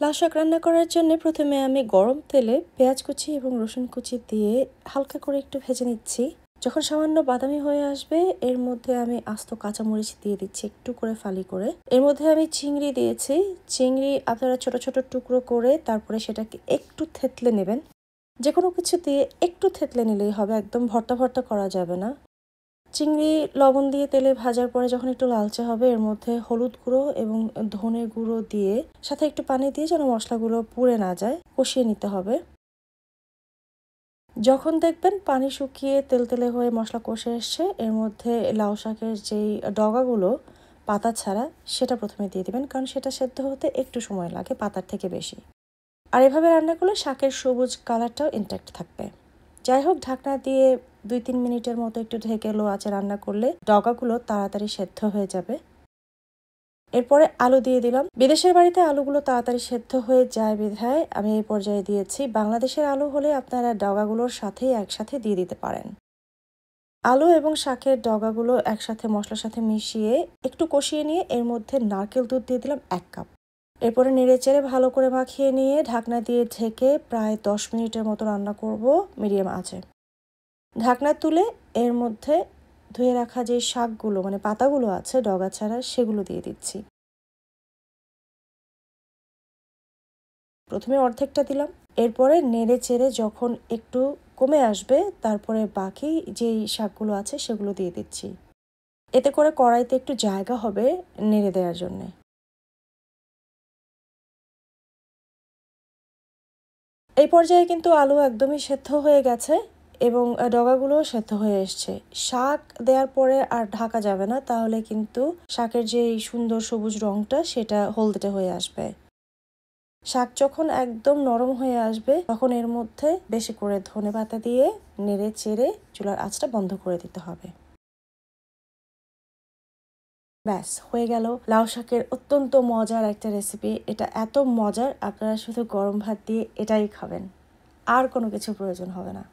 লাউ শাক রান্না করার জন্য প্রথমে আমি গরম তেলে পেঁয়াজ কুচি এবং রসুন কুচি দিয়ে হালকা করে একটু ভেজে নিচ্ছি। যখন সামান্য বাদামি হয়ে আসবে এর মধ্যে আমি আস্ত কাঁচামরিচ দিয়ে দিচ্ছি একটু করে ফালি করে। এর মধ্যে আমি চিংড়ি দিয়েছি। চিংড়ি আপনারা ছোট ছোট টুকরো করে তারপরে সেটাকে একটু থেতলে নেবেন। যে কোনো কিছু দিয়ে একটু থেতলে নিলেই হবে, একদম ভর্তা ভর্তা করা যাবে না। চিংড়ি লবণ দিয়ে তেলে ভাজার পরে যখন একটু লালচে হবে এর মধ্যে হলুদ গুঁড়ো এবং ধনে গুঁড়ো দিয়ে সাথে একটু পানি দিয়ে যেন মশলাগুলো পুড়ে না যায় কষিয়ে নিতে হবে। যখন দেখবেন পানি শুকিয়ে তেলতেলে হয়ে মশলা কষে এসছে এর মধ্যে লাউ শাকের যেই ডগাগুলো পাতা ছাড়া সেটা প্রথমে দিয়ে দিবেন, কারণ সেটা সেদ্ধ হতে একটু সময় লাগে পাতার থেকে বেশি। আর এভাবে রান্না করলে শাকের সবুজ কালারটাও ইনট্যাক্ট থাকবে। যাই হোক, ঢাকনা দিয়ে 2-3 মিনিটের মতো একটু ঢেকে লো আঁচে রান্না করলে ডগাগুলো তাড়াতাড়ি সেদ্ধ হয়ে যাবে। এরপরে আলু দিয়ে দিলাম। বিদেশের বাড়িতে আলুগুলো তাড়াতাড়ি সেদ্ধ হয়ে যায় বিধায় আমি এই পর্যায়ে দিয়েছি। বাংলাদেশের আলু হলে আপনারা ডগাগুলোর সাথেই একসাথে দিয়ে দিতে পারেন। আলু এবং শাকের ডগাগুলো একসাথে মশলার সাথে মিশিয়ে একটু কষিয়ে নিয়ে এর মধ্যে নারকেল দুধ দিয়ে দিলাম 1 কাপ। এরপরে নেড়েচেড়ে ভালো করে মাখিয়ে নিয়ে ঢাকনা দিয়ে ঢেকে প্রায় 10 মিনিটের মতো রান্না করব মিডিয়াম আঁচে। ঢাকনা তুলে এর মধ্যে ধুয়ে রাখা যে শাকগুলো মানে পাতাগুলো আছে ডগা ছাড়া সেগুলো দিয়ে দিচ্ছি। প্রথমে অর্ধেকটা দিলাম, এরপরে নেড়ে চেড়ে যখন একটু কমে আসবে তারপরে বাকি যেই শাকগুলো আছে সেগুলো দিয়ে দিচ্ছি। এতে করে কড়াইতে একটু জায়গা হবে নেড়ে দেওয়ার জন্যে। এই পর্যায়ে কিন্তু আলু একদমই সেদ্ধ হয়ে গেছে এবং ডগাগুলোও সেদ্ধ হয়ে এসছে। শাক দেওয়ার পরে আর ঢাকা যাবে না, তাহলে কিন্তু শাকের যে সুন্দর সবুজ রংটা সেটা হলদেটে হয়ে আসবে। শাক যখন একদম নরম হয়ে আসবে তখন এর মধ্যে বেশি করে ধনেপাতা দিয়ে নেড়ে চেড়ে চুলার আঁচটা বন্ধ করে দিতে হবে। ব্যাস হয়ে গেল লাউ শাকের অত্যন্ত মজার একটা রেসিপি। এটা এত মজার আপনারা শুধু গরম ভাত দিয়ে এটাই খাবেন, আর কোনো কিছু প্রয়োজন হবে না।